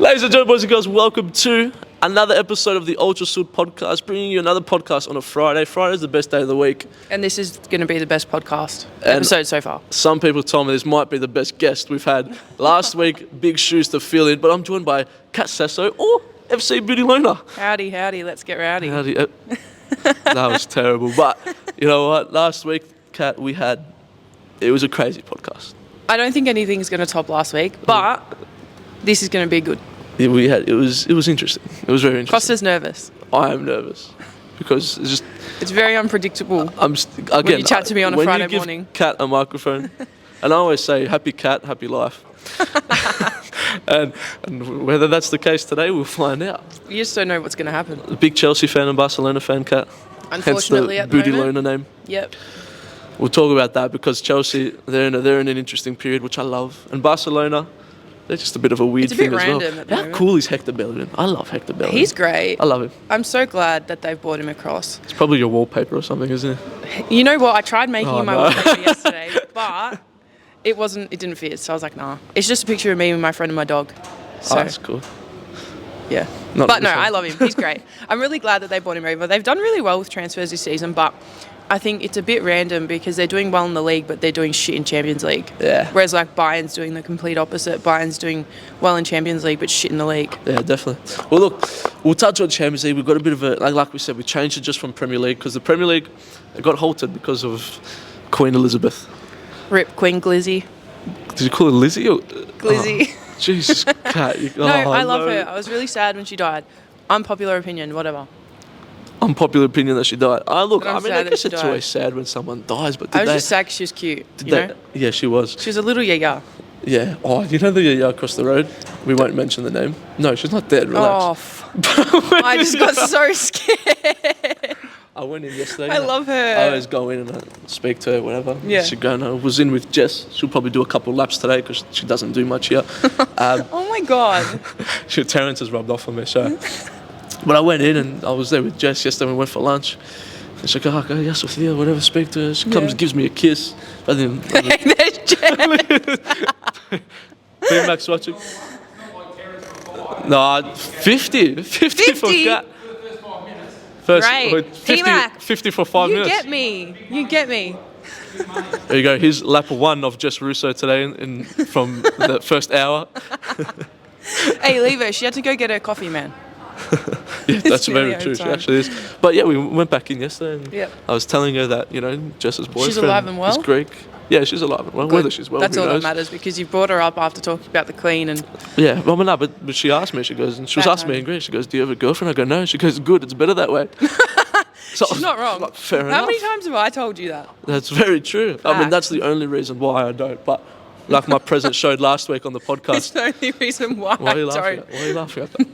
Ladies and gentlemen, boys and girls, welcome to another episode of the Ultra Sud podcast, bringing you another podcast on a Friday. Friday is the best day of the week. And this is going to be the best podcast episode so far. Some people told me this might be the best guest we've had. Last week, big shoes to fill in, but I'm joined by Kat Sasso or FC Beauty Loner. Howdy, let's get rowdy. Howdy. That was terrible. But you know what? Last week, Kat, it was a crazy podcast. I don't think anything's going to top last week, but this is going to be good. Yeah, it was interesting. It was very interesting. Kosta's nervous. I am nervous because it's very unpredictable. When you chat to me on a Friday morning. When you give Kat a microphone, and I always say, happy cat, happy life. and whether that's the case today, we'll find out. You just don't know what's going to happen. A big Chelsea fan and Barcelona fan, Kat. Unfortunately, hence the at the Beauty moment. Loner name. Yep. We'll talk about that because Chelsea, they're in an interesting period, which I love. And Barcelona, they're just a bit of a weird thing as well. It's a bit random at the moment. How cool is Hector Bellerin? I love Hector Bellerin. He's great. I love him. I'm so glad that they've brought him across. It's probably your wallpaper or something, isn't it? You know what? I tried making my wallpaper yesterday, but it didn't fit. So I was like, nah. It's just a picture of me with my friend and my dog. So, that's cool. Yeah. I love him. He's great. I'm really glad that they brought him over. They've done really well with transfers this season, but I think it's a bit random because they're doing well in the league, but they're doing shit in Champions League. Yeah. Whereas like Bayern's doing the complete opposite. Bayern's doing well in Champions League, but shit in the league. Yeah, definitely. Well, look, we'll touch on Champions League. We've got a bit of like we said, we changed it just from Premier League because the Premier League got halted because of Queen Elizabeth. Rip Queen Glizzy. Did you call her Lizzie? Or? Glizzy. Oh, Jesus, Kat. I love her. I was really sad when she died. Unpopular opinion, whatever. Unpopular opinion that she died. I guess it's died. always sad when someone dies, but I was just sad 'cause she was cute. Yeah, she was. She was a little yaya. Yeah. Oh, you know the yaya across the road? We won't mention the name. No, she's not dead. Relax. Oh, I just got so scared. I went in yesterday. I love her. I always go in and speak to her, whatever. Yeah. She was in with Jess. She'll probably do a couple of laps today because she doesn't do much here. Oh my God. Terrence has rubbed off on me, so. But I went in and I was there with Jess yesterday. We went for lunch. And she's like, oh, yes, Sophia, whatever, speak to her. She comes and gives me a kiss. But then, There's Jess. Max watching. No, 50 for Kat. Great. 50 for 5 minutes. You get me. There you go. Here's lap one of Jess Russo today from the first hour. Hey, leave her. She had to go get her coffee, man. Yeah, that's very true. She actually is. But yeah, we went back in yesterday and I was telling her that, Jess's boyfriend she's alive and well? is Greek. Yeah, she's alive and well. Good. Whether she's well, that's who all knows? that matters because you brought her up after talking about the Queen and... Yeah, well, no, but she asked me, she was asking me in Greece, she goes, do you have a girlfriend? I go, no. She goes, good, it's better that way. So she's not wrong. Like, fair enough. How many times have I told you that? That's very true. I mean, that's the only reason why I don't, but... Like my present showed last week on the podcast. It's the only reason why Why are you laughing at? Why are you laughing at that?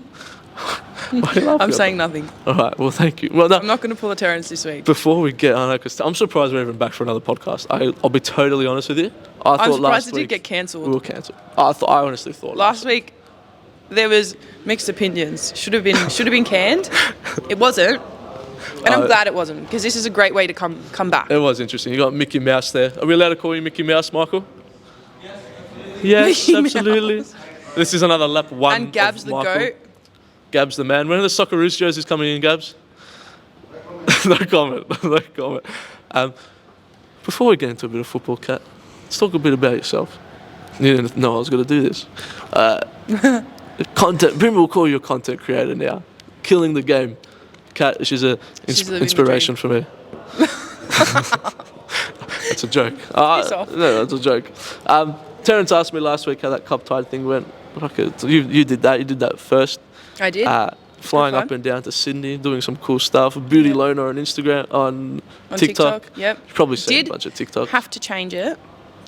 I'm saying nothing. All right, well, thank you. Well, no, I'm not going to pull a Terrence this week. Before we get on, because I'm surprised we're even back for another podcast. I'll be totally honest with you. I'm surprised it did get cancelled. We were cancelled. I honestly thought last week there was mixed opinions. Should have been canned. It wasn't. And I'm glad it wasn't because this is a great way to come back. It was interesting. You got Mickey Mouse there. Are we allowed to call you Mickey Mouse, Michael? Yes, absolutely. This is another lap one. And Gabs the goat. Gabs the man. When are the Socceroos jerseys coming in, Gabs? No comment. No comment. Before we get into a bit of football, Kat, let's talk a bit about yourself. You didn't know I was going to do this. Content. Brim will call you a content creator now. Killing the game. Kat, she's an inspiration for me. That's a joke. No, that's a joke. Terrence asked me last week how that cup tide thing went. You did that. You did that first. I did. Flying up and down to Sydney, doing some cool stuff. Beauty Loner on Instagram, on TikTok. Yep. You've probably seen a bunch of TikTok. Have to change it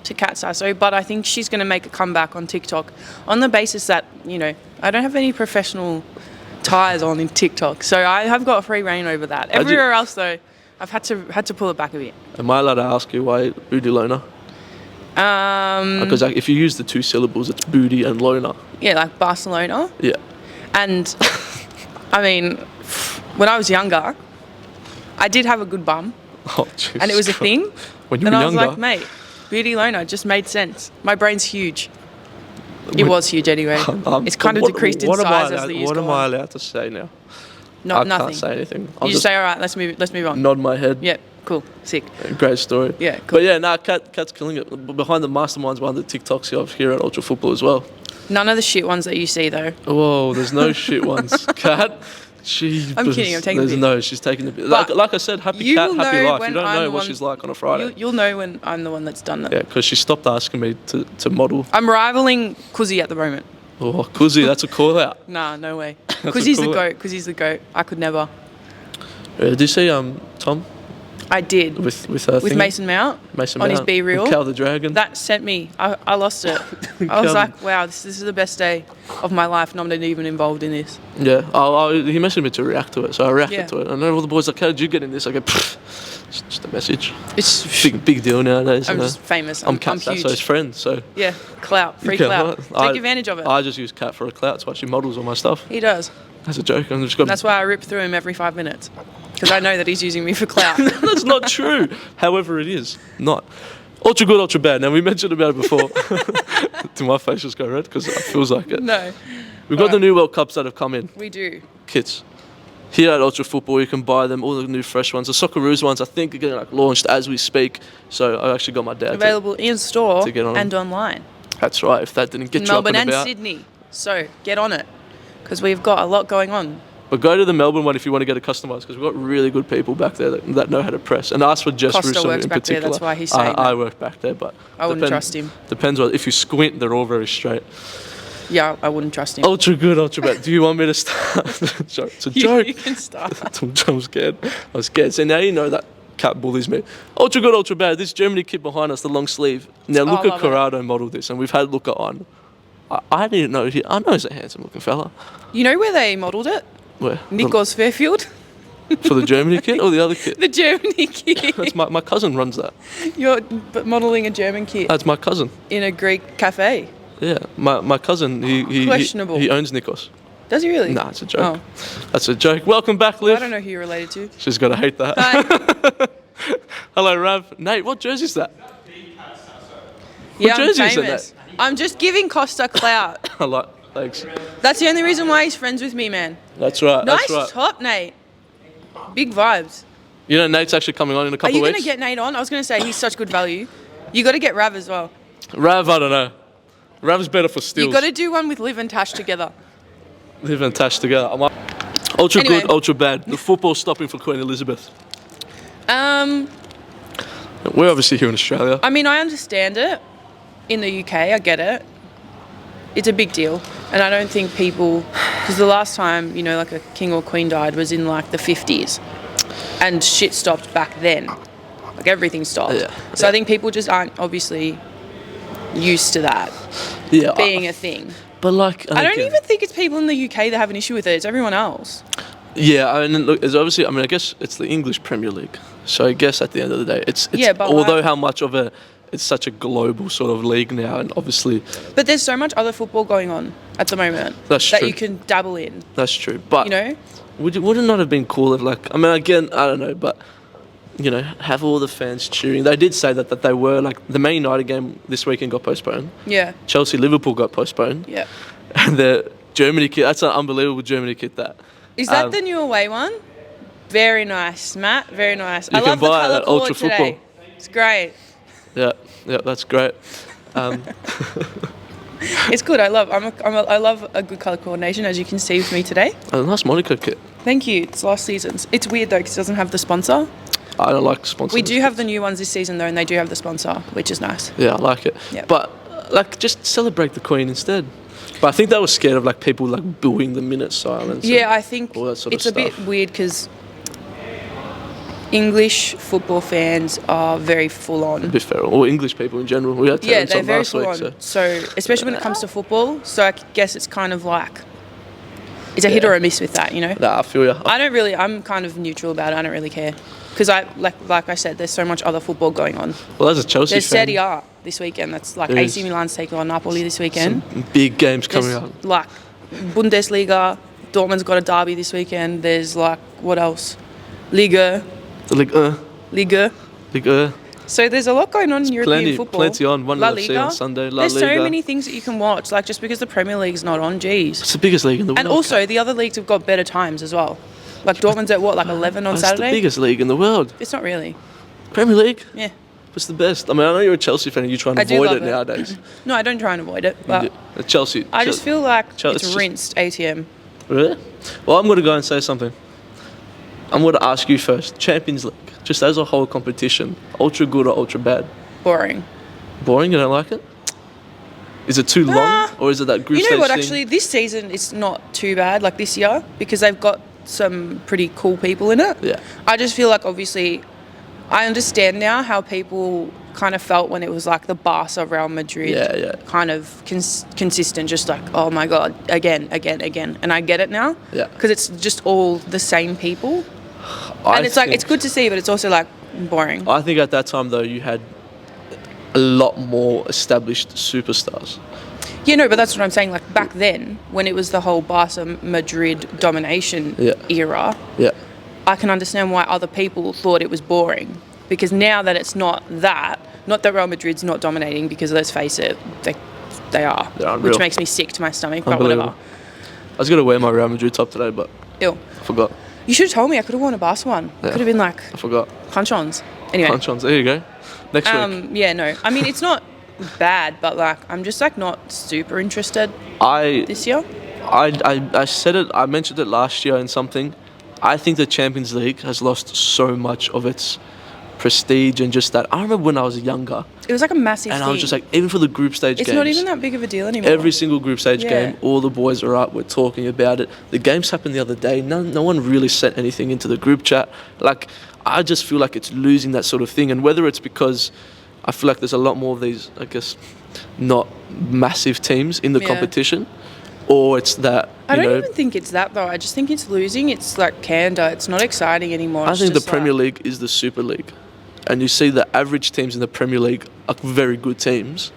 to Kat Sasso, but I think she's going to make a comeback on TikTok on the basis that I don't have any professional ties on in TikTok, so I have got a free reign over that. Everywhere else though, I've had to pull it back a bit. Am I allowed to ask you why Beauty Loner? Because if you use the two syllables, it's booty and loner. Yeah, like Barcelona. Yeah. And I mean, when I was younger, I did have a good bum. Oh, Jesus. And it was a thing. When you were younger? I was like, mate, Beauty Loner just made sense. My brain's huge. It was huge anyway. It's kind of decreased in size as the years What go am I on. allowed to say now? Not I nothing. can't say anything. You just say, all right, let's move on. Nod my head. Yeah, cool, sick. Great story. Yeah, cool. But yeah, Kat's killing it. Behind the masterminds, behind the TikToks you have here at Ultra Football as well. None of the shit ones that you see though. Whoa, there's no shit ones. Kat, I'm kidding, I'm taking the piss. No, she's taking the piss. But Like I said, happy you cat, will happy know life. when You don't I'm know the what one- she's like on a Friday. You'll know when I'm the one that's done it. Yeah, because she stopped asking me to model. I'm rivaling Kuzi at the moment. Oh, Kuzi, that's a call out. Nah, no way. That's Because a he's the cool- goat. Because he's the goat. I could never. Did you see Tom I did. with With Mason Mount Mason on his Mount B reel. and Cal the Dragon? That sent me. I lost it. I was Cal- like, wow, this is the best day of my life, and I'm not even involved in this. Yeah, he messaged me to react to it, so I reacted Yeah. to it. I know all the boys like, how did you get in this? I go, "Pfft, it's just a message. It's Big deal nowadays. I'm you know. just famous. I'm I'm Kat huge. Sasso's friend, so Yeah, clout, free Yeah, clout. well, Take advantage of it. I just use Kat for a clout. That's why she models all my stuff. He does. That's a joke. I'm just got. That's why I rip through him every 5 minutes. Because I know that he's using me for clout. That's not true. However, it is not. Ultra good, ultra bad. Now we mentioned about it before. Do my face just go red? Because it feels like it. No, We've got the new World Cups that have come in. we do. Kits. Here at Ultra Football, you can buy them, all the new fresh ones. The Socceroos ones, I think, are getting launched as we speak. So I actually got my dad. Available in store to get on and online. That's right. If that didn't get In you Melbourne up and and about, Sydney. So get on it. Because we've got a lot going on. but go to the Melbourne one if you want to get it customized, because we've got really good people back there that know how to press. And ask for Jess Kosta Russo works in back there, particular. that's why he's saying I that. work back there, but I wouldn't trust him. Depends on if you squint, they're all very straight. Yeah, I wouldn't trust him. Ultra good, ultra bad. Do you want me to start? Sorry, it's a joke. You can start. I'm scared. I'm scared. So now you know that Cat bullies me. Ultra good, ultra bad. This Germany kid behind us, the long sleeve. Now I Luca love it. Corrado modelled this, and we've had Luca on. I didn't know. I know he's a handsome looking fella. You know where they modelled it? Where? Nikos Fairfield. For the Germany kid or the other kid? The Germany kid. That's my cousin runs that. You're modelling a German kid That's my cousin. in a Greek cafe. Yeah, my cousin. He Questionable. He owns Nikos. Does he really? Nah, it's a joke. Oh. That's a joke. Welcome back, Liv. I don't know who you're related to. She's gonna hate that. Hi. Hello, Rav. Nate, what jersey's that? Yeah, I'm jersey is it, famous. I'm just giving Kosta clout. I like. Thanks. That's the only reason why he's friends with me, man. That's right. Nice That's right. top, Nate. Big vibes. You know, Nate's actually coming on in a Are couple you of going weeks. to get Nate on? I was going to say he's such good value. You got to get Rav as well. Rav, I don't know. Rav's better for steals. You got to do one with Liv and Tash together. Live and Tash together. Ultra Anyway. good, ultra bad. The football's stopping for Queen Elizabeth. I We're obviously here in Australia. mean, I understand it. In the UK, I get it. It's a big deal. And I don't think people... Because the last time, you know, like a king or queen died was in like the 50s. And shit stopped back then. Like everything stopped. Yeah, So yeah. I think people just aren't obviously used to that Yeah. being a thing. But like, I don't even think it's people in the UK that have an issue with it. It's everyone else. Yeah, I mean, look, it's obviously. I mean, I guess it's the English Premier League. So I guess at the end of the day, it's Yeah, but although why- how much of it's such a global sort of league now, and obviously But there's so much other football going on at the moment That's that true. you can dabble in. that's true. But You know? would it not have been cool if, like, I mean, again, I don't know, but you know, have all the fans cheering. They did say that they were like the Man United game this weekend got postponed. Yeah. Chelsea Liverpool got postponed. Yeah. And the Germany kit, that's an unbelievable Germany kit that. Is that the new away one? Very nice, Matt. Very nice. I You love can the buy it colour at Ultra court today. Football. It's great. Yeah, that's great. It's good. I love a good colour coordination, as you can see with me today. A nice Monaco kit. Thank you. It's last season's. It's weird though because it doesn't have the sponsor. I don't like sponsors. We do have the new ones this season though, and they do have the sponsor, which is nice. Yeah, I like it. Yep. But like, just celebrate the Queen instead. But I think they were scared of like people like booing the minute silence. Yeah, I think all that sort of it's a bit stuff. weird because English football fans are very full on. A bit feral, or English people in general. We had Yeah, Terence they're on very last full week, on. so. So, especially when it comes to football, so I guess it's kind of like it's a hit or a miss with that, you know. Nah, I feel you. I'm kind of neutral about it. I don't really care because I like I said, there's so much other football going on. Well, as a Chelsea There's fan, Serie A this weekend. That's like There AC is. Milan's taking on Napoli this weekend. some big games coming There's up. like Bundesliga. Dortmund's got a derby this weekend. There's like what else? Liga. The Ligue 1. Liga. Ligue 1. So there's a lot going on in European football. Plenty on. One La FC on Liga. Sunday. La There's Liga. so many things that you can watch. Like just because the Premier League's not on, geez. It's the biggest league in the world. And also the other leagues have got better times as well. Like Dortmund's at what, like 11 on Saturday? It's the biggest league in the world. It's not really. Premier League. Yeah. It's the best. I mean, I know you're a Chelsea fan and you're trying to I do avoid love it nowadays. No, I don't try and avoid it. But Chelsea. I just feel like Chelsea- it's rinsed ATM. Really? Well, I'm going to go and say something. I'm going to ask you first. Champions League, just as a whole competition, ultra good or ultra bad? Boring. Boring? You don't like it? Is it too long, or is it that group You stage know what? thing? Actually, this season it's not too bad. Like this year, because they've got some pretty cool people in it. Yeah. I just feel like obviously, I understand now how people kind of felt when it was like the Barca Real Madrid kind of consistent, just like, oh my god, again, and I get it now. Yeah. Because it's just all the same people, and it's like it's good to see, but it's also like boring. I think at that time though you had a lot more established superstars. Yeah, no, but that's what I'm saying. Like back then, when it was the whole Barca Madrid domination era, I can understand why other people thought it was boring. Because now that it's not that Real Madrid's not dominating, because let's face it, they are, which makes me sick to my stomach. But whatever. I was gonna wear my Real Madrid top today, but Ew. I forgot. You should have told me. I could have worn a Barca one. Yeah. Could have been like I forgot. punch-ons. Anyway. Punch-ons. There you go. Next week. Yeah, no. I mean, it's not bad, but like I'm just like not super interested this year. I said it. I mentioned it last year in something. I think the Champions League has lost so much of its prestige and just that. I remember when I was younger. It was like a massive and thing. I was just like, even for the group stage games. It's not even that big of a deal anymore. Every single group stage game, all the boys are up, we're talking about it. The games happened the other day. No one really sent anything into the group chat. Like, I just feel like it's losing that sort of thing. And whether it's because I feel like there's a lot more of these, I guess, not massive teams in the competition, or it's that, I don't even think it's that, though. I just think it's losing. It's like candor. It's not exciting anymore. I think the Premier League is the Super League. And you see the average teams in the Premier League are very good teams.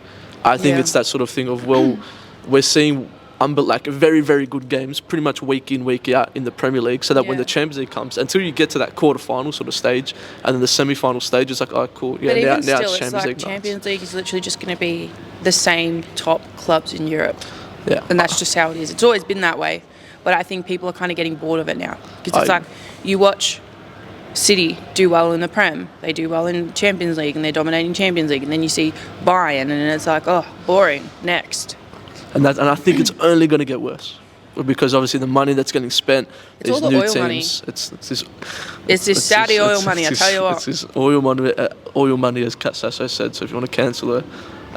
I think it's that sort of thing of, well, we're seeing like very, very good games pretty much week in, week out in the Premier League, so that when the Champions League comes, until you get to that quarter-final sort of stage and then the semi-final stage, it's like, oh, cool. Yeah, but now even still, it's Champions like League. Champions League is literally just going to be the same top clubs in Europe. Yeah. And that's just how it is. It's always been that way. But I think people are kind of getting bored of it now. Because it's like, you watch City do well in the Prem, they do well in Champions League, and they're dominating Champions League, and then you see Bayern, and it's like, oh, boring, next. And I think it's only going to get worse, because obviously the money that's getting spent, it's these all the new oil teams, money. It's this Saudi oil money. I tell you what, it's this oil money, as Kat Sasso said. So if you want to cancel her,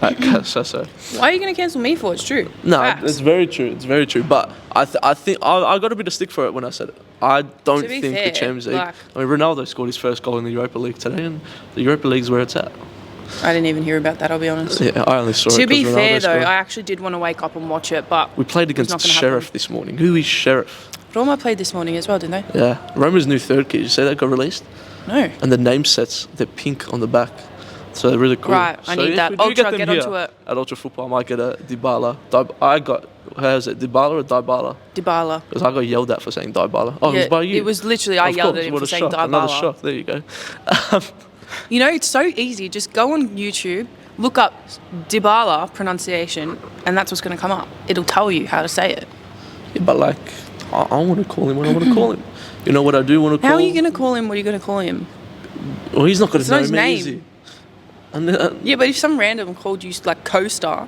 Kat Sasso. Why are you going to cancel me for? It's true. No, Facts. it's very true. It's very true. But I think I got a bit of stick for it when I said it. I don't think fair, the Champions League. like, I mean, Ronaldo scored his first goal in the Europa League today, and the Europa League's where it's at. I didn't even hear about that, I'll be honest. Yeah, I only saw it. To be 'cause fair, Ronaldo though, scored. I actually did want to wake up and watch it, but We played against not gonna Sheriff happen. this morning. Who is Sheriff? Roma played this morning as well, didn't they? Yeah, Roma's new third kit. Did you say that got released? No. And the name sets, they're pink on the back. So they're really cool. Right, I need that. if we do Ultra, them get onto it. At Ultra Football, I might get a Dybala. How's it, Dybala or Dybala? Dybala. Because I got yelled at for saying Dybala. Oh, it was by you. It was literally, I Of yelled course, at him what for a saying shock. Dybala. Another shock, there you go. You know, it's so easy. Just go on YouTube, look up Dybala pronunciation, and that's what's going to come up. It'll tell you how to say it. Yeah, but like, I want to call him what I want to call him. You know what I do want to call him? How are you going to call him? What are you going to call him? Well, he's not going It's to not know his me, name. is he? And, Yeah, but if some random called you like Kosta,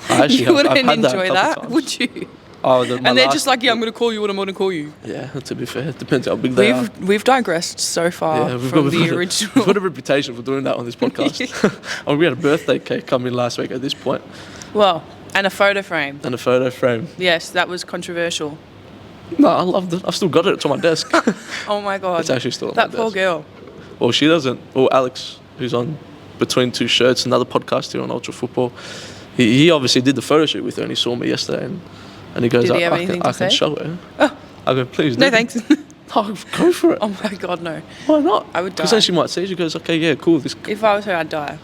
I actually you wouldn't I've had that a enjoy couple that, times. would you? Oh, And they're just like, yeah, I'm going to call you what I'm going to call you. Yeah, to be fair, it depends how big they are. We've digressed so far from the original. We've got a reputation for doing that on this podcast. Oh, we had a birthday cake come in last week at this point. Well, and a photo frame. And a photo frame. Yes, that was controversial. No, I loved it. I've still got it. It's on my desk. Oh my God. It's actually still on my That desk. poor girl. Well, she doesn't. Well, Alex, who's on Between Two Shirts, another podcast here on Ultra Football, he obviously did the photo shoot with her, and he saw me yesterday, and he goes, Did he have I anything can to say? show her. Oh. I go, please, No, do. thanks. Oh, go for it. Oh my God, no. Why not? I would Because die. then she might see. She goes, okay, yeah, cool. If I was her, I'd die.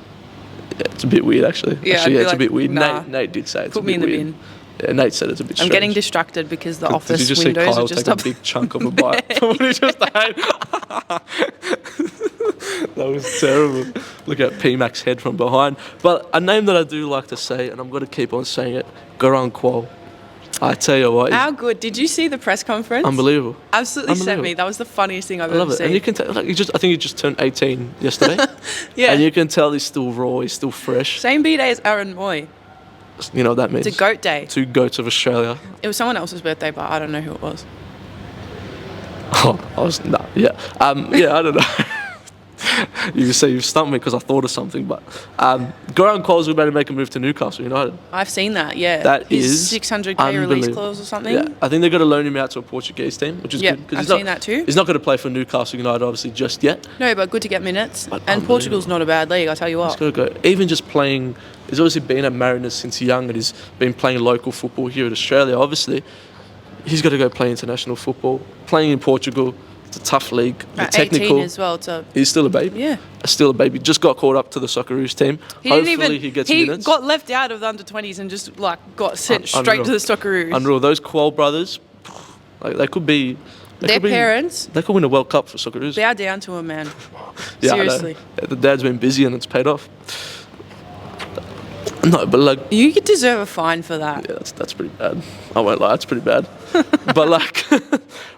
Yeah, it's a bit weird, actually. Yeah, Actually, I'd be it's a like, bit weird. nah. Nate did say it's Put a me bit in the weird. bin. Yeah, Nate said it's a bit I'm strange. getting distracted because the Did office you just see windows Kyle are just take up. a big chunk of a bite from what he just ate? That was terrible. Look at P-Mac's head from behind. But a name that I do like to say, and I'm going to keep on saying it, Garang Kuol. I tell you what, How good. Did you see the press conference? unbelievable. Absolutely sent Unbelievable. me. That was the funniest thing I've I love ever it. seen. And you can tell, like, I think he just turned 18 yesterday. Yeah. And you can tell he's still raw, he's still fresh. Same B-day as Aaron Moy. You know what that means? It's a goat day. 2 goats of Australia. It was someone else's birthday, but I don't know who it was. Oh, yeah. Yeah, I don't know. You say you've stumped me because I thought of something, but Garang Kuol's about to make a move to Newcastle United. I've seen that, yeah. That His is 600k release unbelievable. clause or something. Yeah, I think they're going to loan him out to a Portuguese team, which is Yeah, good. 'cause I've he's not- seen that too. He's not going to play for Newcastle United, obviously, just yet. No, but good to get minutes. But And Portugal's not a bad league, I'll tell you He's what. got to go. Even just playing, he's obviously been at Mariners since young, and he's been playing local football here in Australia. Obviously, he's got to go play international football. Playing in Portugal, it's a tough league. The At 18 technical, as well. he's still a baby. Yeah. Still a baby. Just got called up to the Socceroos team. He Hopefully didn't even. he gets He minutes. got left out of the under-20s and just like got sent straight Unreal. to the Socceroos. Unreal. Those Kuol brothers, like they could be. Their parents They could win a World Cup for Socceroos. bow down to him, man. Yeah, I know. Seriously. Yeah, the dad's been busy and it's paid off. No, but like, You could deserve a fine for that. yeah, that's pretty bad. I won't lie, it's pretty bad. But like,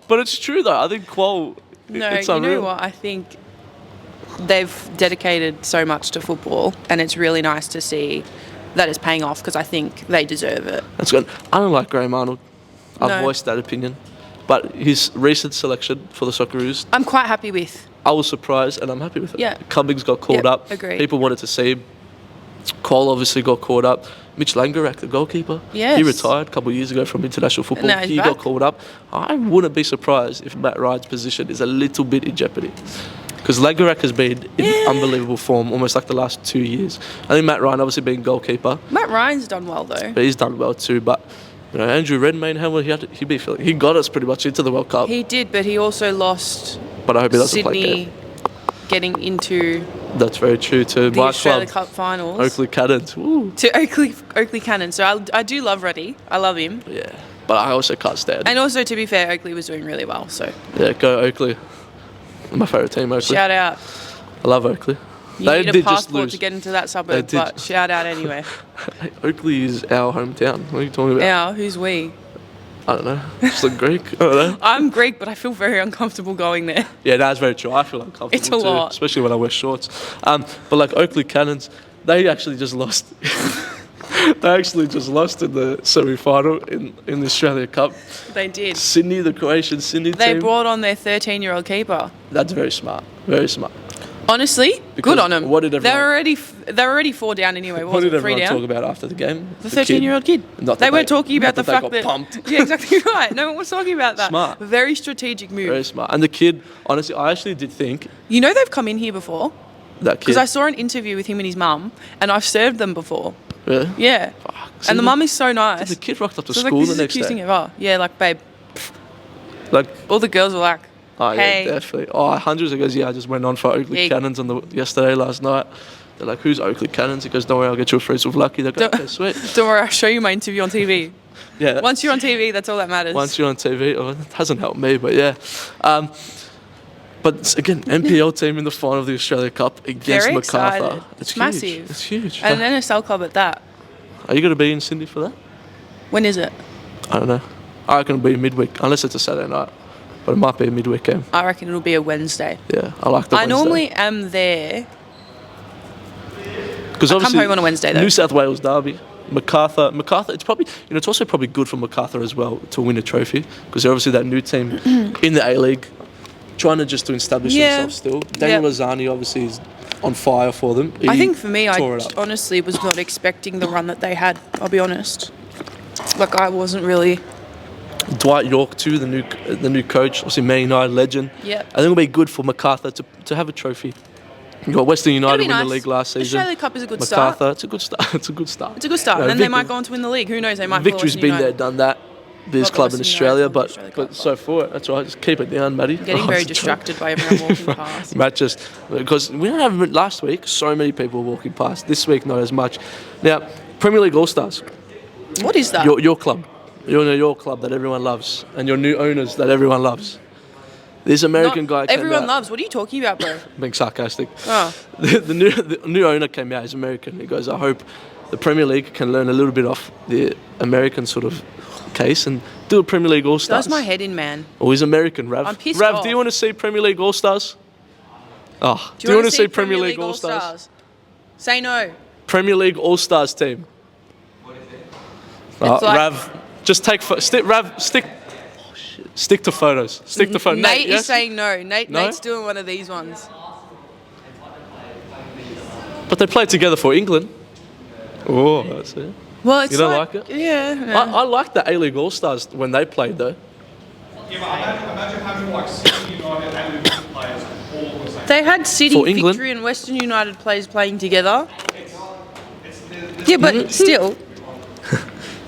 but it's true though. I think Kuol. No, it's you unreal. know what? I think they've dedicated so much to football, and it's really nice to see that it's paying off because I think they deserve it. That's good. I don't like Graham Arnold. I've No. voiced that opinion. But his recent selection for the Socceroos, I'm quite happy with. I was surprised and I'm happy with it. Yeah. Cummings got called Yep, up. agreed. People wanted to see him. Cole obviously got called up. Mitch Langerak, the goalkeeper, Yes. he retired a couple of years ago from international football. Now he's He back. got called up. I wouldn't be surprised if Matt Ryan's position is a little bit in jeopardy. Because Langerak has been in unbelievable form almost like the last 2 years. I think Matt Ryan obviously being goalkeeper, Matt Ryan's done well though. but he's done well too. But you know, Andrew Redmayne, how will he be feeling? He got us pretty much into the World Cup. He did, but he also lost But I hope he doesn't play Sydney again. getting into That's very true to the my Australia club, Cup finals. Oakley Cannons. Woo. To Oakley Cannon. So I do love Reddy. I love him. Yeah, but I also can't stand. And also, to be fair, Oakley was doing really well. So Yeah, go Oakley. My favourite team, Oakley. shout out. I love Oakley. You They need a did just passport lose. to get into that suburb, did. but shout out anyway. Hey, Oakley is our hometown. What are you talking about? Now, who's we? I don't know. Just look Greek. I don't know. I'm Greek, but I feel very uncomfortable going there. Yeah, that's very true. I feel uncomfortable It's a too, lot. especially when I wear shorts. But like Oakley Cannons, they actually just lost. They actually just lost in the semi-final in the Australia Cup. They did. Sydney, the Croatian Sydney They team. brought on their 13-year-old keeper. That's very smart. Very smart. Honestly, Because good on them. what did They're everyone- already 4 down anyway. What What was did it, 3 everyone down? talk about after the game? The 13-year-old kid. Not They that weren't talking not about the they fact got that. pumped. Yeah, exactly right. No one was talking about that. Smart. Very strategic move. Very smart. And the kid, honestly, I actually did think You know they've come in here before that kid. because I saw an interview with him and his mum, and I've served them before. Really? Yeah. See, And the mum is so nice. The kid rocked up to So I was school like, the this is next the cutest day. thing ever. Yeah, like, babe. Like, All the girls were like, oh hey. yeah, definitely. Oh, hundreds of guys. Yeah, I just went on for Oakley Yeah. Cannons yesterday, last night. They're like, who's Oakley Cannons? He goes, don't worry, I'll get you a free with Lucky. They go, Don't- okay, sweet. Don't worry, I'll show you my interview on TV. Yeah. Once you're on TV, that's all that matters. Once you're on TV, oh, it hasn't helped me, but yeah. But again, NPL team in the final of the Australia Cup against Very Macarthur. excited. It's huge. Massive. It's huge. And an NSL club at that. Are you going to be in Sydney for that? When is it? I don't know. I reckon it'll be midweek, unless it's a Saturday night. But it might be a midweek game. I reckon it'll be a Wednesday. Yeah, I like the I Wednesday. normally am there. Because I come home on a Wednesday, though. New South Wales derby. Macarthur, it's probably, it's also probably good for Macarthur as well to win a trophy because they're obviously that new team in the A-League, trying to establish Yeah. themselves still. Daniel Yeah. Lozani obviously is on fire for them. I He think for me, I tore it up. honestly was not expecting the run that they had. I'll be honest. Like, I wasn't really. Dwight York too, the new coach, obviously Man United legend. Yep. I think it'll be good for Macarthur to have a trophy. You got Western United It'll be win nice. the league last season. Australia Cup is a good Macarthur, start. it's a good start. It's a good start. It's a good start. You know, And then they Victor- might go on to win the league. Who knows? They might. Victory's pull been Western there, United. done that. This Not club in Western Australia, United, but Australia Cup. so for it. That's right. Just keep it down, Matty. Getting Oh, very it's a joke. distracted by everyone walking past. Matt just because we don't have last week. So many people walking past. This week, not as much. Now, Premier League All Stars. What is that? Your club. You're in your club that everyone loves, and your new owners that everyone loves. This American guy came everyone out, loves. What are you talking about, bro? being sarcastic. Oh. The new owner came out. He's American. He goes, I hope the Premier League can learn a little bit off the American sort of case and do a Premier League All-Stars. Does my head in, man. Oh, he's American, Rav. I'm pissed Rav, off. do you want to see Premier League All-Stars? Oh, do you want to see Premier League All-Stars? Say no. Premier League All-Stars team. It's like- Rav, just take stick to photos. Stick to photos. Nate yes? is saying no. No? Nate's doing one of these ones. But they played together for England. Oh, that's it. Well, it's You don't like it? Yeah. I like the A-League All-Stars when they played, though. Yeah, but imagine having like City United and Liverpool players all the same. They had City, For England? Victory, and Western United players playing together. Yeah, but still.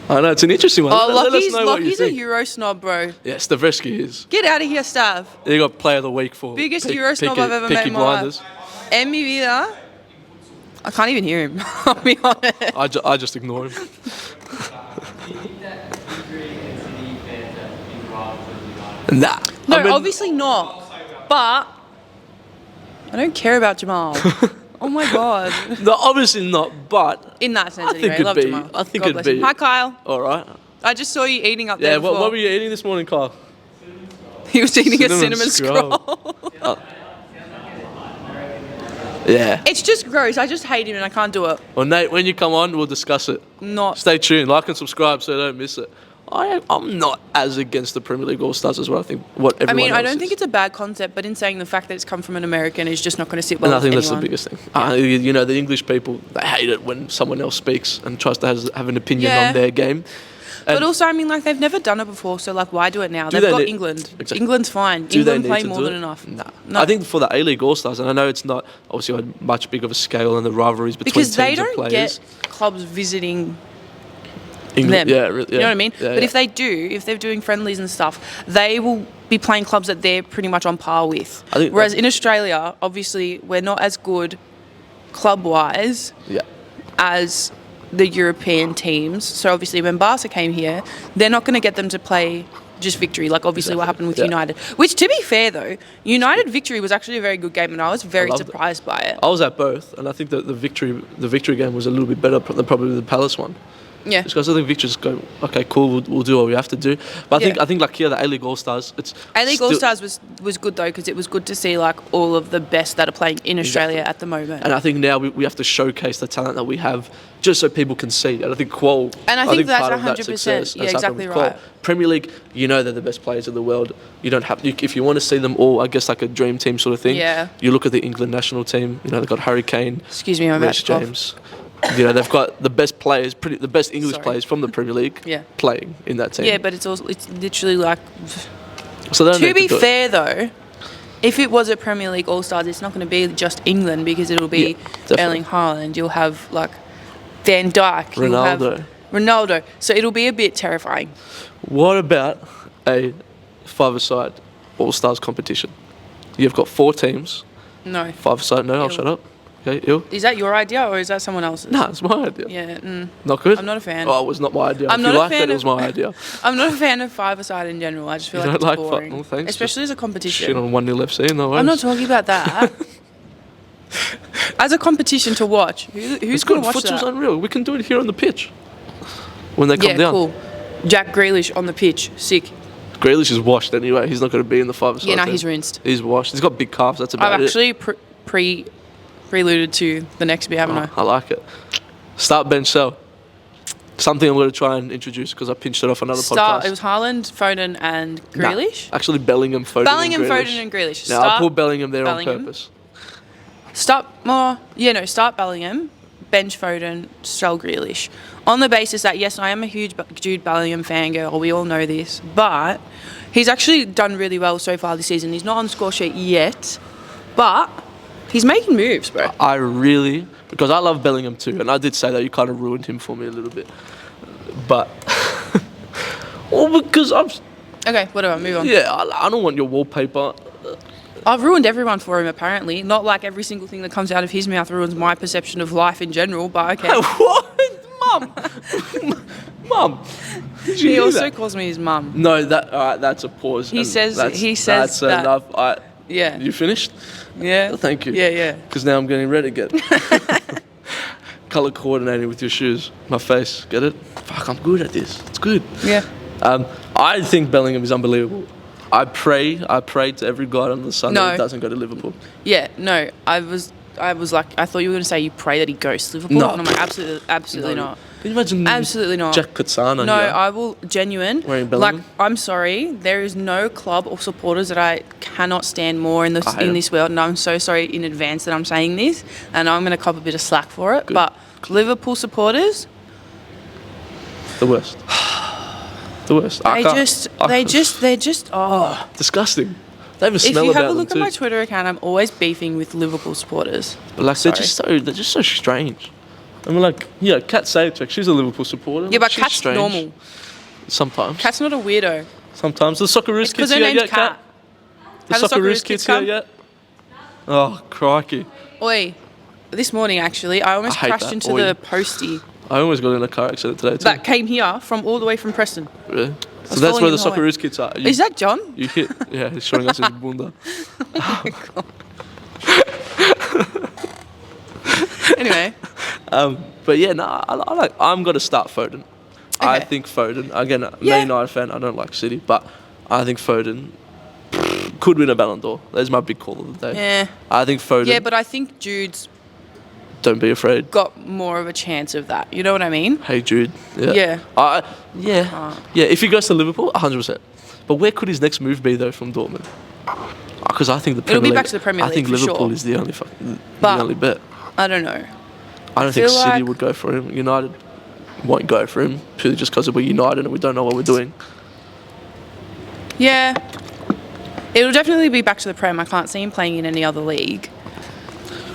I know, it's an interesting one. Oh, Let us know what you Lockie's a think. Euro snob, bro. Yeah, Stavreski is. Get out of here, Stav. You got Player of the Week for Biggest Euro snob I've ever met Peaky in my life. Blinders. En mi vida. I can't even hear him. I'll be honest. I just ignore him. Nah. No, I mean, obviously not. But I don't care about Jamal. Oh my god. No, obviously not, but In that sense, I think anyway. it'd Love be- Jamal. I think God it'd bless be- him. Hi, Kyle. all right. I just saw you eating up Yeah, there what before. were you eating this morning, Kyle? He was eating a Cinnamon cinnamon scroll. scroll. Yeah. It's just gross. I just hate him and I can't do it. Well, Nate, when you come on, we'll discuss it. Not. Stay tuned, like and subscribe so you don't miss it. I'm not as against the Premier League All-Stars as well. I think what everyone I mean, I else don't is. think it's a bad concept, but in saying the fact that it's come from an American is just not going to sit well And I with think anyone. that's the biggest thing. You know, the English people, they hate it when someone else speaks and tries to have an opinion Yeah. on their game. But also, I mean, like, they've never done it before, so, like, why do it now? Do They've they got need- England. Exactly. England's fine. Do they England need play to more do than it? enough. No. No. I think for the A-League All-Stars, and I know it's not obviously on much bigger of a scale and the rivalries between Because they teams and don't players. get clubs visiting England, them. yeah, really, You know what I mean? Yeah, but yeah. if they do, if they're doing friendlies and stuff, they will be playing clubs that they're pretty much on par with. I think Whereas that- in Australia, obviously, we're not as good club-wise yeah. as the European teams. So obviously when Barca came here, they're not going to get them to play just Victory, like obviously what happened with Yeah. United. Which, to be fair though, United Victory was actually a very good game and I was very loved it. surprised by it. I was at both, and I think that the victory game was a little bit better than probably the Palace one. Yeah. Just because I think Victor's go, okay, cool, we'll do what we have to do. But Yeah. I think like here, the A-League All-Stars, it's A-League still- All-Stars was good though because it was good to see like all of the best that are playing in Australia at the moment. And I think now we have to showcase the talent that we have just so people can see. And I think Qual. And I think that's part of that 100%. success Yeah, has happened exactly with Qual. right. Premier League, you know they're the best players in the world. You don't have if you want to see them all. I guess like a dream team sort of thing. Yeah. You look at the England national team. You know they've got Harry Kane, Excuse me, I'm about Reece to cough. James. You know they've got the best players, the best English Sorry. players from the Premier League. Yeah. Playing in that team. Yeah, but it's literally like. So they don't To need be do it. fair though, if it was a Premier League All Stars, it's not going to be just England because it'll be Yeah, definitely. Erling Haaland. You'll have like Van Dijk. You'll have Ronaldo. Ronaldo. So it'll be a bit terrifying. What about a five-a-side All-Stars competition? You've got 4 teams. No. Five-a-side. No, I'll Ew. shut up. Okay, ill. Is that your idea or is that someone else's? No, it's my idea. Yeah. Not good? I'm not a fan. Oh, it was not my idea. I'm if not you a liked fan it, it was of- my idea. I'm not a fan of five-a-side in general. I just feel You like don't it's like boring. well, thanks. Especially as a competition. Shit on 1-0 FC, no worries. I'm not talking about that. As a competition to watch. Who's It's going good. to watch Futsal's that? unreal. We can do it here on the pitch. When they come Yeah, down. cool. Jack Grealish on the pitch. Sick. Grealish is washed anyway. He's not going to be in the five-a-side. Yeah, no, team. he's rinsed. He's washed. He's got big calves. That's about I've it. actually preluded to the next bit, haven't I? I like it. Start, bench, sell. Something I'm going to try and introduce because I pinched it off another Start. podcast. It was Haaland, Foden, and Nah, Grealish. actually, Bellingham, Foden, Bellingham, and Grealish. Foden, and Grealish. Now, I put Bellingham there Bellingham. on purpose. Start Bellingham, bench Foden, sell Grealish. On the basis that, yes, I am a huge Jude Bellingham fangirl, we all know this, but he's actually done really well so far this season. He's not on score sheet yet, but he's making moves, bro. Because I love Bellingham too, and I did say that you kind of ruined him for me a little bit. But, well, because Okay, whatever, move on. I don't want your wallpaper. I've ruined everyone for him, apparently. Not like every single thing that comes out of his mouth ruins my perception of life in general, but okay. What? Mum! Mum. Did you He hear also that? calls me his mum. No, that's a pause. He and says that's that. enough. Yeah. You finished? Yeah. Oh, thank you. Yeah. Because now I'm getting red again. Color coordinating with your shoes. My face. Get it? Fuck, I'm good at this. It's good. Yeah. I think Bellingham is unbelievable. I pray to every god under the sun that he No. doesn't go to Liverpool. Yeah. No, I was like, I thought you were going to say you pray that he goes to Liverpool. No. And I'm like, absolutely No. not. Can you imagine? Absolutely not. Jack Katsana No, here. I will genuine. Wearing Like, Bellingham? I'm sorry, there is no club or supporters that I cannot stand more in I hate this world, and I'm so sorry in advance that I'm saying this, and I'm going to cop a bit of slack for it. Good. But Liverpool supporters, The worst. The worst. they're just. Oh, disgusting. They have a if smell you about have a them look too. at my Twitter account, I'm always beefing with Liverpool supporters. But like Sorry. they're just so strange. I mean, like, yeah, Kat Sajacek, she's a Liverpool supporter. Yeah, but she's Kat's strange. normal. Sometimes. Kat's not a weirdo. Sometimes. The Socceroos It's because kids her here name's yet, Kat. Kat? The Have the Socceroos Socceroos kids kids here come? yet? Oh, crikey. Oi, this morning actually, I almost I hate crashed that. into Oi. the postie I almost got in a car accident today too. that came here from all the way from Preston. Really? So was that's where falling the in the hallway. Socceroos kids are. You, Is that John? You hit, yeah, he's showing us his bunda. Anyway, But yeah, no, I'm going to start Foden. I Okay. think Foden, again, Yeah. Man United fan, I don't like City, but I think Foden could win a Ballon d'Or. That's my big call of the day. yeah. I think Foden, Yeah, but I think Jude's don't be afraid. got more of a chance of that. You know what I mean? Hey Jude. Yeah. Yeah. Yeah, if he goes to Liverpool, 100%. But where could his next move be though from Dortmund? Because I think the Premier It'll be League, back to the Premier I think League for Liverpool sure. is the only the But- only bet. I don't know. I don't think feel City like- would go for him. United won't go for him purely just because we're United and we don't know what we're doing. Yeah. It'll definitely be back to the Prem. I can't see him playing in any other league.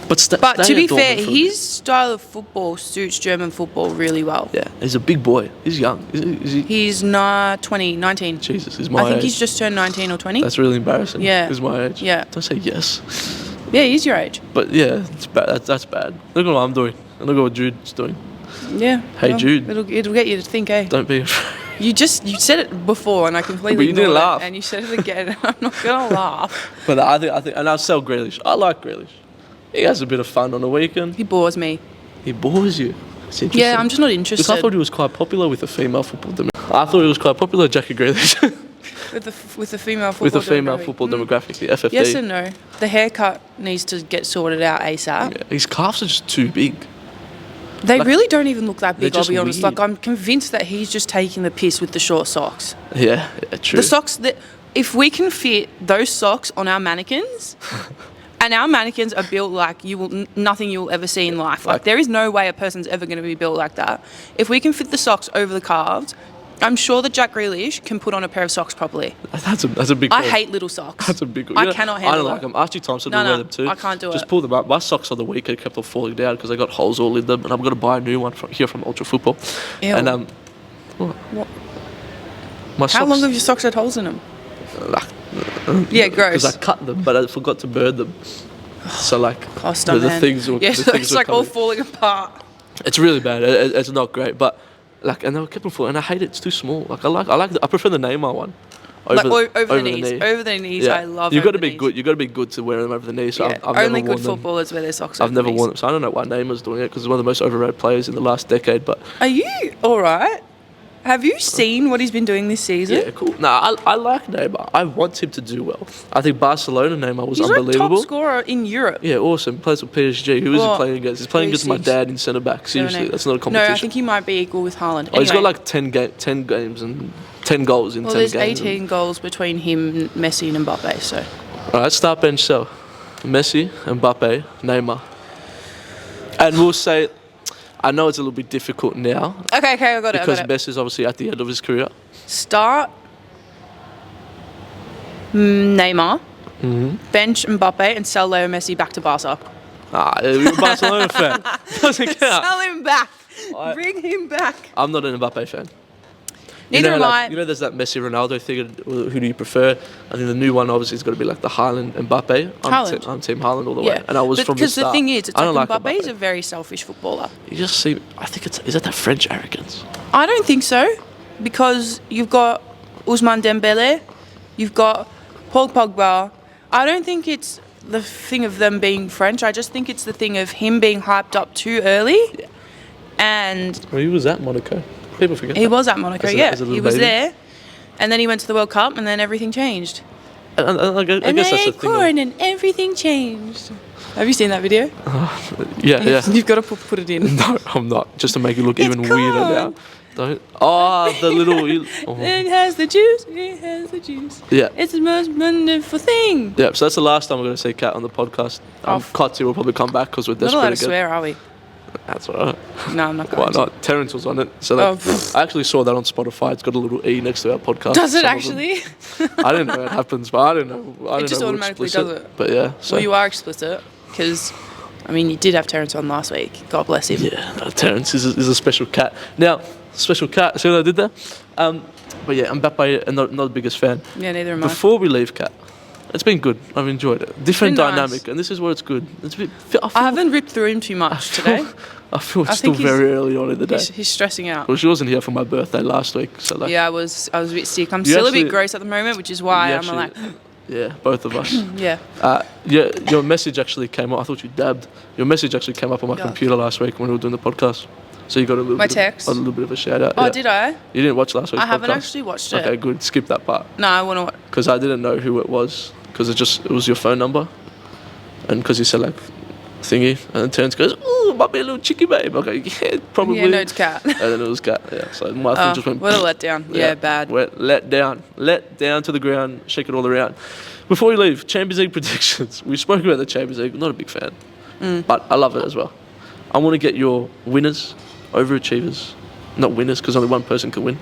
But To be fair, his style of football suits German football really well. yeah, he's a big boy. He's young. Is he? He's 19. Jesus, he's my I think age. he's just turned 19 or 20. That's really embarrassing. Yeah. He's my age. Yeah. Don't say yes. Yeah, he's your age. But yeah, it's bad. That's bad. Look at what I'm doing. And look at what Jude's doing. Yeah. Hey, Jude. It'll get you to think, eh? Don't be afraid. You said it before, and I completely But you didn't ignored it, laugh. and you said it again. I'm not gonna laugh. But I think, and I'll sell Grealish. I like Grealish. He has a bit of fun on the weekend. He bores me. He bores you. It's interesting. Yeah, I'm just not Because interested. I thought he was quite popular with the female football demographic. I thought he was quite popular, Jackie Grealish, with the female football. with the female demographic. football demographic, the FFD. Yes and no. The haircut needs to get sorted out ASAP. Yeah, his calves are just too big. They Like, really don't even look that they're big, I'll just be honest. weird. Like, I'm convinced that he's just taking the piss with the short socks. Yeah, true. The socks that, if we can fit those socks on our mannequins, and our mannequins are built like nothing you will ever see in life. Like, there is no way a person's ever going to be built like that. If we can fit the socks over the calves, I'm sure that Jack Grealish can put on a pair of socks properly. That's a big. I call. hate little socks. That's a big. Call. I You know, cannot I handle don't it. like them. Archie Thompson No, will wear no, them too. I can't do Just it. pull them up. My socks on the weekend kept on falling down because I got holes all in them, and I'm gonna buy a new one from Ultra Football. Ew. And What? my How socks. long have your socks had holes in them? Yeah, Because gross. I cut them, but I forgot to burn them. So like Costa, the man. things will. Yeah, the so things it's will like come all in. falling apart. It's really bad. It's not great, but like, and they kept on falling, and I hate it. It's too small. Like I prefer the Neymar one. Over the knees. knee. Over the knees, Yeah. I love. You've got to over be the good. You've got to be good to wear them over the knee. So Yeah. I've Only never good worn them. footballers wear their socks I've over never the knees. worn them, so I don't know why Neymar's doing it because he's one of the most overrated players in the last decade. But Are you all right? Have you seen what he's been doing this season? yeah, cool. No, I like Neymar. I want him to do well. I think Barcelona Neymar was He's like unbelievable. top scorer in Europe. Yeah, awesome. Plays for PSG. Who is he Well, playing against? He's playing against my 36. dad in centre back. Seriously, that's not a No, competition. I think he might be equal with Haaland. Oh, he's got Anyway, like 10 games and 10 goals in well, 10 there's games. 18 goals between him, Messi, and Mbappe. So All right, start bench sell. Messi, Mbappe, Neymar. And we'll say, I know it's a little bit difficult now okay, I got because it. Messi's obviously at the end of his career. Start Neymar, Mm-hmm. bench Mbappe, and sell Leo Messi back to Barca. You're a Barcelona fan. Doesn't count. Sell him back. I- Bring him back. I'm not an Mbappe fan. Neither am I. You know, there's that Messi Ronaldo thing. Who do you prefer? I think the new one obviously is got to be like the Haaland Mbappe. Haaland. I'm Team Haaland all the way, and I was from the Because start. the thing is, it's I don't like like Mbappe is a Mbappe. very selfish footballer. You just see. I think is that French arrogance? I don't think so, because you've got Ousmane Dembele, you've got Paul Pogba. I don't think it's the thing of them being French. I just think it's the thing of him being hyped up too early. And Well, he was at Monaco. People forget. he that. was at Monaco, As a yeah. little He was baby. there. And then he went to the World Cup, and then everything changed. And I guess that's the thing. corn, and everything changed. Have you seen that video? Yeah. You've got to put it in. No, I'm not. Just to make it look It's even weirder now. corn. Don't. Oh, the little. It has the juice. It has the juice. Yeah. It's the most wonderful thing. Yeah, so that's the last time we're going to see Kat on the podcast. Kotzi will probably come back because we're Not desperate allowed to again. swear, are we? That's all right. No, I'm not Why going to. not? Terrence was on it. So like, Oh. I actually saw that on Spotify. It's got a little E next to our podcast. Does it Some of actually? them. I didn't know it happens, but I don't know. I don't just know we're automatically explicit, does it. But yeah. So. Well, you are explicit because, I mean, you did have Terrence on last week. God bless him. Yeah, no, Terrence is a special cat. Now, special cat. See what I did there? But yeah, Mbappe, not the biggest fan. Yeah, neither am I. Before we leave, Kat, it's been good. I've enjoyed it. Different been nice. dynamic, and this is where it's good. It's a bit. I haven't ripped through him too much today. I feel I it's still think he's- very early on in the day. He's stressing out. Well, she wasn't here for my birthday last week, so like. Yeah, I was a bit sick. I'm You still a actually- bit gross at the moment, which is why you I'm actually- like, Yeah, both of us. yeah. Yeah, your message actually came up. I thought you dabbed. Your message actually came up on my Yeah. computer last week when we were doing the podcast. So you got a little My bit text? Of, a little bit of a shout out. Oh, yeah. did I? You didn't watch last week's podcast? I haven't actually watched it. Okay, good. Skip that part No, I want to. because I didn't know who it was because it was your phone number, and because you said like thingy, and then Terrence goes, "Ooh, might be a little cheeky babe." Okay, yeah, probably. Yeah, no, it's Cat. And then it was Cat. Yeah, so my thing Oh, just went. what a letdown. Yeah, bad. Let down to the ground, shake it all around. Before we leave, Champions League predictions. We spoke about the Champions League. Not a big fan, but I love it as well. I want to get your winners, overachievers, not winners because only one person can win.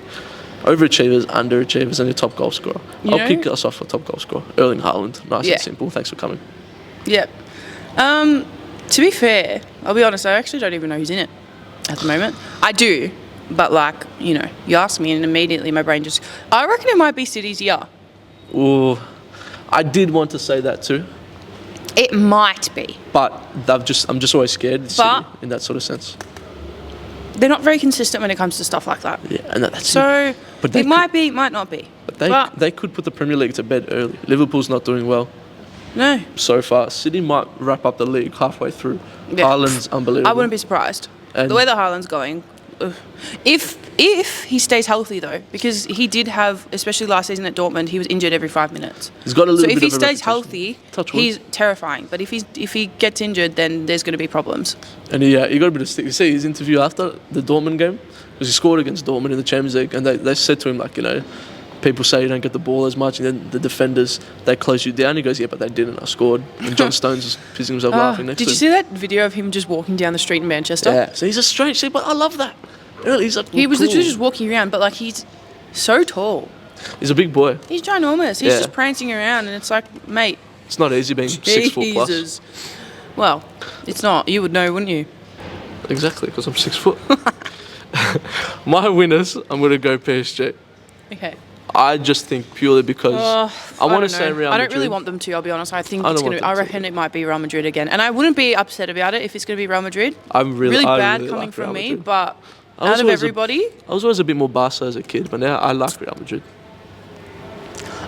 Overachievers, underachievers, and your top goal scorer. You I'll know- kick us off for top goal scorer. Erling Haaland. Nice Yeah. and simple. Thanks for coming. Yep. To be fair, I'll be honest, I actually don't even know who's in it at the moment. I do, but like, you know, you ask me and immediately my brain just, I reckon it might be City's year. Ooh, I did want to say that too, It might be. but I'm just always scared of City But- in that sort of sense. They're not very consistent when it comes to stuff like that. Yeah, and that's So But they it might be, might not be. But but- they could put the Premier League to bed early. Liverpool's not doing well No. so far. City might wrap up the league halfway through. Yeah. Haaland's unbelievable. I wouldn't be surprised. And- The way that Haaland's going. Ugh. If he stays healthy though, because he did have, especially last season at Dortmund, he was injured every 5 minutes. He's got a little So bit if he of a stays reputation. healthy, Touch wood. he's terrifying. But if he gets injured, then there's going to be problems. And he got a bit of stick. You see his interview after the Dortmund game? Because he scored against Dortmund in the Champions League, and they said to him, like, you know, people say you don't get the ball as much, and then the defenders, they close you down. He goes, yeah, but they didn't. I scored. And John Stones is pissing himself laughing next Did to you him. see that video of him just walking down the street in Manchester? Yeah, so he's a strange thing, but I love that. Really, he's like, He was cool. literally just walking around, but like he's so tall. He's a big boy. He's ginormous. He's Yeah. just prancing around, and it's like, mate, It's not easy being 6 foot plus. Jesus. Well, it's not. You would know, wouldn't you? Exactly, because I'm 6 foot. My winners, I'm going to go PSG. Okay. I just think purely because I want to don't say know. Real I Madrid. don't really want them to. I'll be honest. I think I it's don't gonna. want I them to. reckon it might be Real Madrid again, and I wouldn't be upset about it if it's gonna be Real Madrid. I'm really bad really coming like from Real me, Madrid. but I was out of always everybody, I was always a bit more Barca as a kid, but now I like Real Madrid.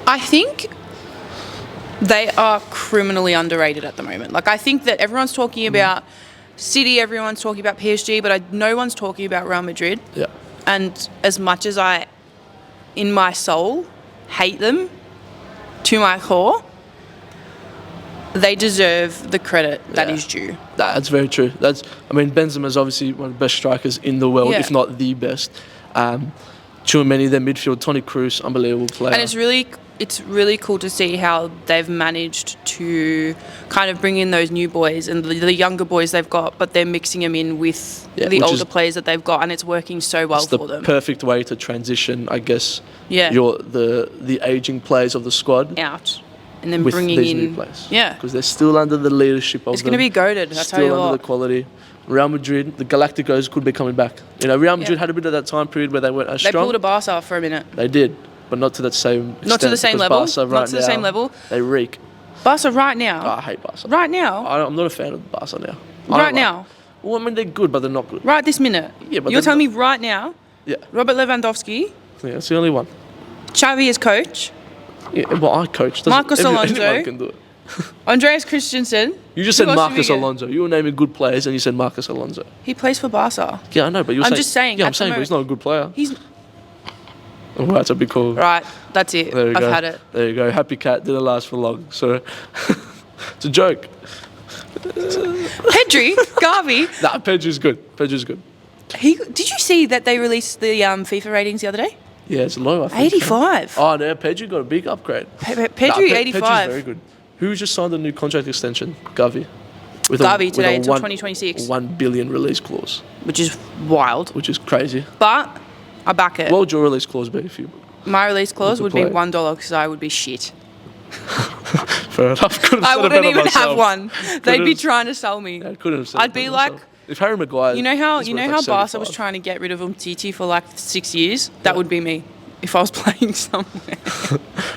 I think they are criminally underrated at the moment. Like I think that everyone's talking about City, everyone's talking about PSG, but no one's talking about Real Madrid. Yeah. And as much as I, in my soul, hate them to my core, they deserve the credit that Yeah. is due. That's very true. I mean, Benzema's obviously one of the best strikers in the world, Yeah. if not the best. Tchouameni, their midfield, Toni Kroos, unbelievable player. And it's really cool to see how they've managed to kind of bring in those new boys and the younger boys they've got, but they're mixing them in with Yeah, the which older is- players that they've got, and it's working so well It's the for them. perfect way to transition, I guess, Yeah. the aging players of the squad Out and then with bringing these in new players. Yeah. Because they're still under the leadership of It's going to be goaded, I'll tell still you under what. the quality. Real Madrid, the Galacticos could be coming back. You know, Real Madrid Yeah. had a bit of that time period where they weren't as They strong. pulled a Barca for a minute. They did, but not to that same extent. Not to the same because level. Barca Not to the same level. They reek. Barca right now. I hate Barca. Right now. I'm not a fan of Barca now. I don't Right like- now. Well, I mean, they're good, but they're not good. Right this minute. Yeah, but You're they're telling me right now, Yeah, Robert Lewandowski, yeah, it's the only one. Xavi as coach, Yeah, well, I coach. Doesn't- Marcos Alonso. Anyone can do it. Andreas Christensen. You just Who said else did we Marcos get? Alonso. You were naming good players, and you said Marcos Alonso. He plays for Barca. Yeah, I know, but you're I'm saying. just saying, Yeah, I'm at the saying, but he's not a good player. He's Oh, that's a big call. right. That's it. There you I've go. had it. There you go. Happy cat didn't last for long. So it's a joke. Pedri, Gavi. Nah, Pedro's good. Pedro's good. Did you see that they released the FIFA ratings the other day? Yeah, it's low. I think. 85. Oh no, Pedro got a big upgrade. Pedri, 85. Pedro's very good. Who just signed a new contract extension? Gavi. With Gavi today until one- 2026. 1 billion release clause, Which is wild. which is crazy. But I back it. What would your release clause be if you? My release clause You would could be play. $1 because I would be shit. Fair enough. Could've I said it wouldn't better even myself. have one. They'd be Could've- trying to sell me. Yeah, couldn't have said I'd it be better like, myself. If Harry Maguire. you know how is you worth know like how Barca 75. was trying to get rid of Umtiti for like 6 years? That would be me if I was playing somewhere.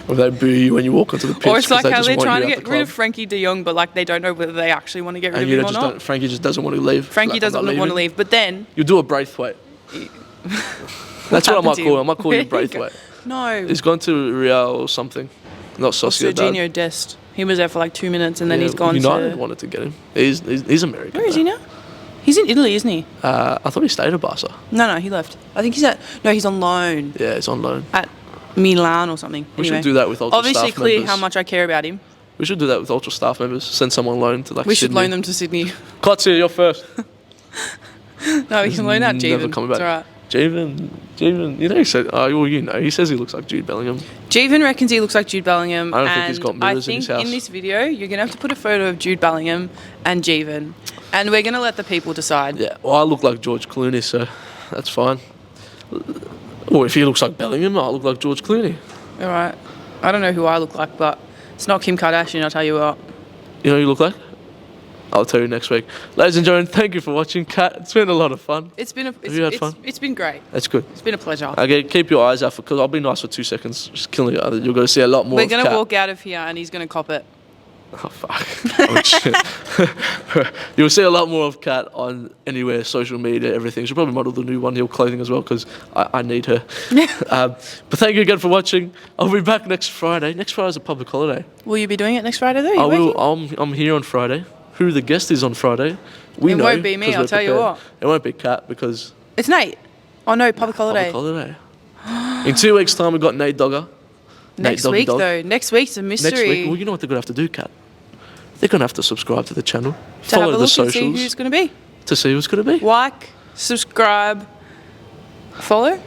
Or they boo you when you walk onto the pitch. Or it's 'cause like they how just they're want trying you to at get the rid of club. Frankie de Jong, but like they don't know whether they actually want to get rid And of you him know, or just not. don't, Frankie just doesn't want to leave. Frankie Like, I'm doesn't not want to leaving. leave, but then You do a Braithwaite. That's what I happened might to call you? him. I might call you There you go. Braithwaite. No. He's gone to Real or something. Not Sociedad. Serginho Dest. He was there for like 2 minutes and then Yeah, he's gone United to. wanted to get him. He's American. Where is he now? He's in Italy, isn't he? I thought he stayed at Barca. No, he left. I think he's at. No, he's on loan Yeah, he's on loan. at Milan or something. We Anyway. should do that with Ultra Obviously, staff clear members. how much I care about him. We should do that with Ultra staff members. Send someone loan to like We should Sydney. loan them to Sydney. Kotze, you're first. No, we can loan out Never Jeevan. coming It's back. alright. Jeevan, you know, he said, well, you know, he says he looks like Jude Bellingham. Jeevan reckons he looks like Jude Bellingham. I don't think and he's got mirrors in his house. in this video, you're going to have to put a photo of Jude Bellingham and Jeevan. And we're going to let the people decide. Yeah, well, I look like George Clooney, so that's fine. Or if he looks like Bellingham, I look like George Clooney. Alright. I don't know who I look like, but it's not Kim Kardashian, I'll tell you what. You know who you look like? I'll tell you next week. Ladies and gentlemen, thank you for watching. Kat, it's been a lot of fun. It's been you had fun? it's been great. That's good. It's been a pleasure. Okay, keep your eyes out for, because I'll be nice for 2 seconds. Just killing it. You're going to see a lot more We're of going to Kat. walk out of here and he's going to cop it. Oh, fuck. Oh, shit. You'll see a lot more of Kat on anywhere, social media, everything. She'll probably model the new One Hill clothing as well, because I need her. But thank you again for watching. I'll be back next Friday. Next Friday's a public holiday. Will you be doing it next Friday though? I You will. working? I'm here on Friday. Who the guest is on Friday? We It know. won't be me, 'cause I'll we're tell you prepared. what. It won't be Kat because It's Nate. Oh no, public holiday. public holiday. In 2 weeks' time, we've got Nate Dogger. Next Nate week Doggy Dog. though. Next week's a mystery. Next week, well, you know what they're gonna have to do, Kat? They're gonna have to subscribe to the channel, to have follow a the look and see socials who's going to be. to see who's gonna be, Like, subscribe, follow.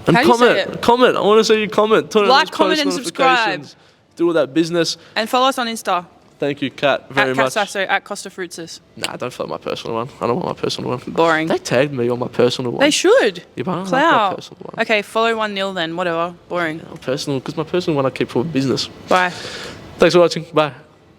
and How do you say comment. it? Comment. I want to see you comment. Turn on Like, those comment, post and subscribe. notifications. Do all that business. And follow us on Insta. Thank you, Kat, very at much. Sasso, at Kosta Fruitsis. Nah, don't follow my personal one. I don't want my personal one. Boring. They tagged me on my personal one. They should. Yeah, but I don't like my Clout. personal one. Okay, follow 1-0 then. Whatever. Boring. Personal, because my personal one I keep for business. Bye. Thanks for watching. Bye.